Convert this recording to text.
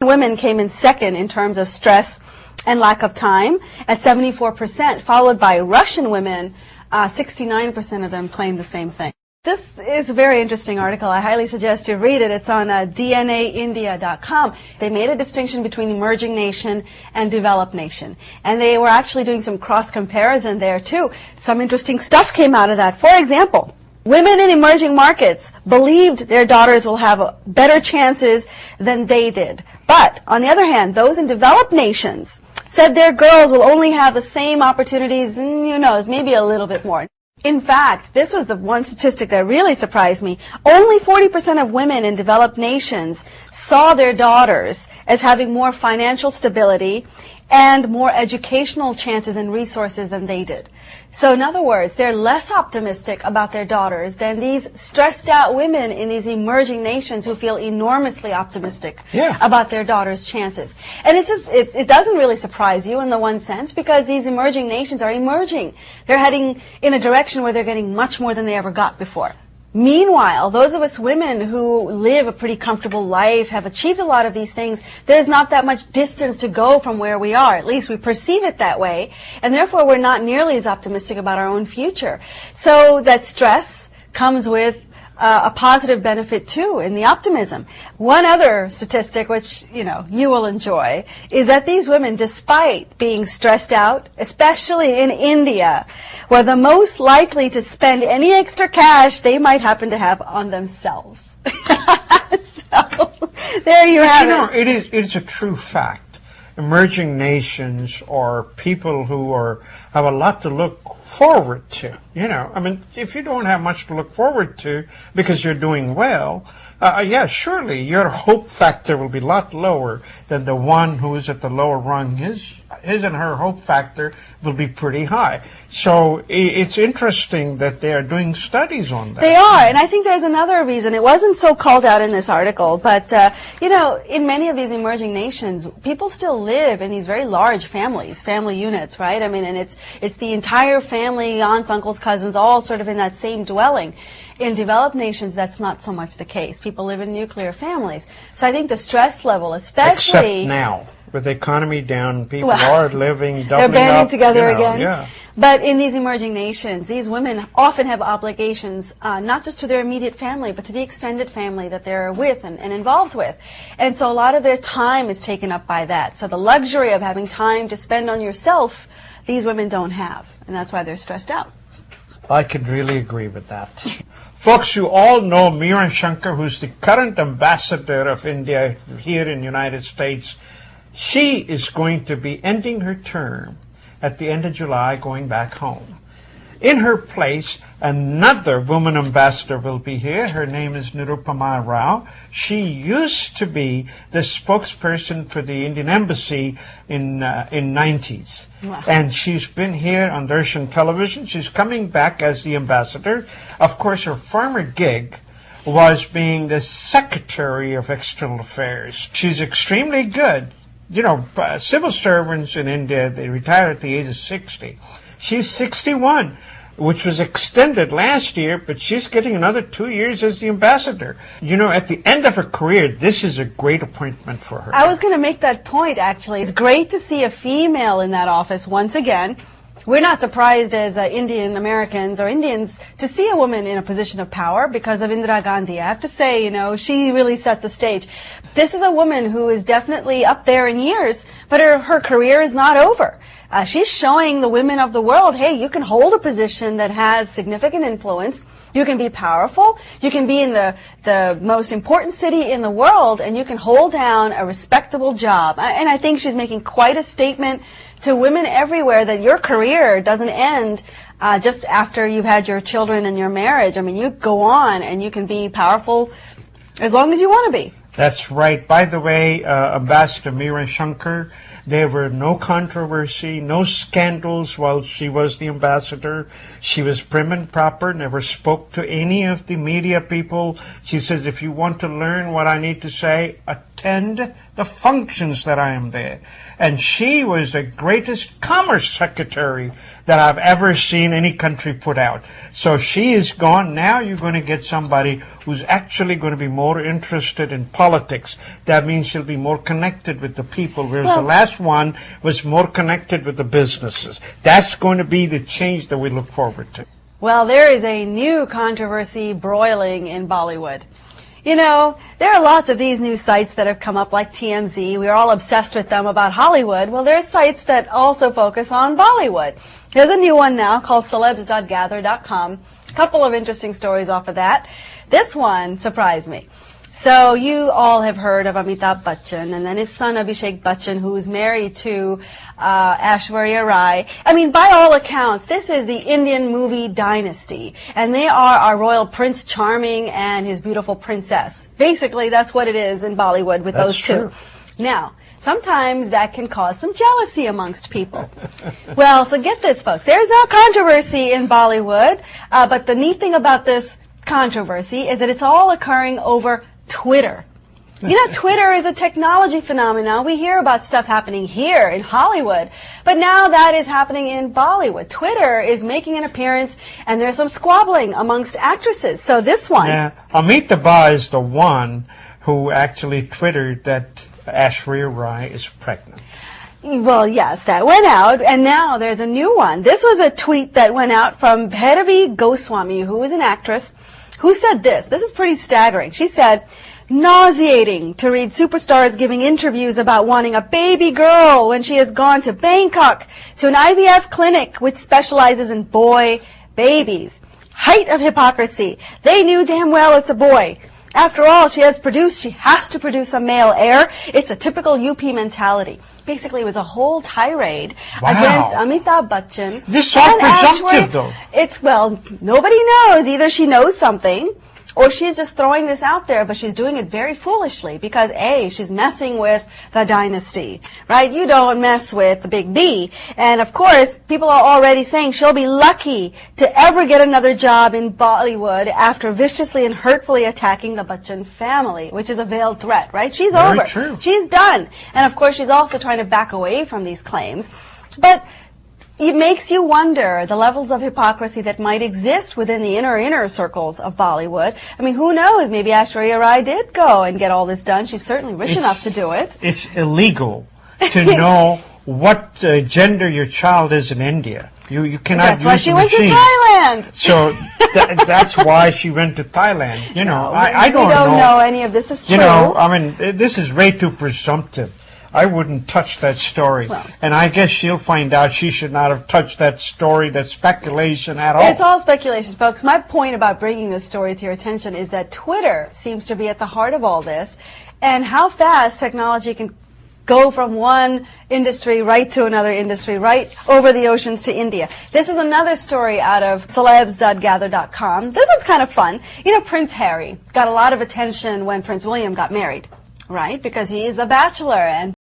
Women came in second in terms of stress and lack of time at 74%, followed by Russian women. 69% of them claim the same thing. This is a very interesting article. I highly suggest you read it. It's on DNAindia.com. They made a distinction between emerging nation and developed nation. And they were actually doing some cross-comparison there, too. Some interesting stuff came out of that. For example, women in emerging markets believed their daughters will have better chances than they did. But, on the other hand, those in developed nations said their girls will only have the same opportunities and, who knows, maybe a little bit more. In fact, this was the one statistic that really surprised me. Only 40% of women in developed nations saw their daughters as having more financial stability and more educational chances and resources than they did. So in other words, they're less optimistic about their daughters than these stressed out women in these emerging nations who feel enormously optimistic about their daughters' chances. And it doesn't really surprise you in the one sense, because these emerging nations are emerging. They're heading in a direction where they're getting much more than they ever got before. Meanwhile, those of us women who live a pretty comfortable life, have achieved a lot of these things, there's not that much distance to go from where we are. At least we perceive it that way. And therefore, we're not nearly as optimistic about our own future. So that stress comes with a positive benefit, too, in the optimism. One other statistic, which, you will enjoy, is that these women, despite being stressed out, especially in India, were the most likely to spend any extra cash they might happen to have on themselves. So, there you have it. It is a true fact. Emerging nations are people who have a lot to look forward to. If you don't have much to look forward to because you're doing well, surely your hope factor will be a lot lower than the one who is at the lower rung. His and her hope factor will be pretty high. So it's interesting that they are doing studies on that. They are, and I think there's another reason. It wasn't so called out in this article, but, in many of these emerging nations, people still live in these very large families, family units, right? And it's the entire family, aunts, uncles, cousins, all sort of in that same dwelling. In developed nations, that's not so much the case. People live in nuclear families. So I think the stress level, especially... Except now. With the economy down, people are living, doubling they're banding up, together again. Yeah. But in these emerging nations, these women often have obligations, not just to their immediate family, but to the extended family that they're with and involved with. And so a lot of their time is taken up by that. So the luxury of having time to spend on yourself, these women don't have. And that's why they're stressed out. I could really agree with that. Folks, you all know Meera Shankar, who's the current ambassador of India here in the United States. She is going to be ending her term at the end of July, going back home. In her place, another woman ambassador will be here. Her name is Nirupma Rao. She used to be the spokesperson for the Indian Embassy in 90s. Wow. And she's been here on Darshan television. She's coming back as the ambassador. Of course, her former gig was being the Secretary of External Affairs. She's extremely good. Civil servants in India, they retire at the age of 60. She's 61, which was extended last year, but she's getting another 2 years as the ambassador. At the end of her career, this is a great appointment for her. I was going to make that point, actually. It's great to see a female in that office once again. We're not surprised as Indian Americans or Indians to see a woman in a position of power because of Indira Gandhi. I have to say, she really set the stage. This is a woman who is definitely up there in years, but her career is not over. She's showing the women of the world, hey, you can hold a position that has significant influence. You can be powerful. You can be in the most important city in the world, and you can hold down a respectable job. And I think she's making quite a statement to women everywhere that your career doesn't end just after you've had your children and your marriage. You go on, and you can be powerful as long as you want to be. That's right. By the way, Ambassador Meera Shankar, there were no controversy, no scandals while she was the ambassador. She was prim and proper, never spoke to any of the media people. She says, if you want to learn what I need to say, attend the functions that I am there. And she was the greatest commerce secretary that I've ever seen any country put out. So she is gone. Now you're going to get somebody who's actually going to be more interested in politics. That means she'll be more connected with the people, whereas the last one was more connected with the businesses. That's going to be the change that we look forward to. Well, there is a new controversy broiling in Bollywood. You know, there are lots of these new sites that have come up like TMZ. We are all obsessed with them about Hollywood. Well, there's sites that also focus on Bollywood. There's a new one now called celebs.gather.com. A couple of interesting stories off of that. This one surprised me. So you all have heard of Amitabh Bachchan and then his son Abhishek Bachchan, who's married to Aishwarya Rai. I mean, by all accounts, this is the Indian movie dynasty, and they are our royal Prince Charming and his beautiful princess. Basically, that's what it is in Bollywood with those two. True. Now, sometimes that can cause some jealousy amongst people. Well, so get this, folks. There's no controversy in Bollywood, but the neat thing about this controversy is that it's all occurring over Twitter. You know, Twitter is a technology phenomenon. We hear about stuff happening here in Hollywood, but now that is happening in Bollywood. Twitter is making an appearance, and there's some squabbling amongst actresses. So this one... Yeah, Amitabh is the one who actually twittered that Aishwarya Rai is pregnant. Well, yes, that went out, and now there's a new one. This was a tweet that went out from Bhairavi Goswami, who is an actress, who said this. This is pretty staggering. She said, nauseating to read superstars giving interviews about wanting a baby girl when she has gone to Bangkok to an IVF clinic which specializes in boy babies. Height of hypocrisy. They knew damn well it's a boy. After all, she has to produce a male heir. It's a typical UP mentality. Basically, it was a whole tirade against Amitabh Bachchan. This is so presumptive, though. It's, well, nobody knows. Either she knows something, or she's just throwing this out there, but she's doing it very foolishly because, A, she's messing with the dynasty, right? You don't mess with the big B. And, of course, people are already saying she'll be lucky to ever get another job in Bollywood after viciously and hurtfully attacking the Bachchan family, which is a veiled threat, right? She's Very over. True. She's done. And, of course, she's also trying to back away from these claims. But it makes you wonder the levels of hypocrisy that might exist within the inner circles of Bollywood. I mean, who knows? Maybe Aishwarya Rai did go and get all this done. She's certainly rich enough to do it. It's illegal to know what gender your child is in India. You cannot use That's why she machines. went to Thailand. So that's why she went to Thailand. You know, No, I we don't know any of this is true. You know, I mean, this is way too presumptive. I wouldn't touch that story. Well, and I guess she'll find out she should not have touched that story, that speculation at all. It's all speculation, folks. My point about bringing this story to your attention is that Twitter seems to be at the heart of all this, and how fast technology can go from one industry right to another industry, right over the oceans to India. This is another story out of celebs.gather.com. This one's kind of fun. You know, Prince Harry got a lot of attention when Prince William got married, right? Because he is the bachelor, and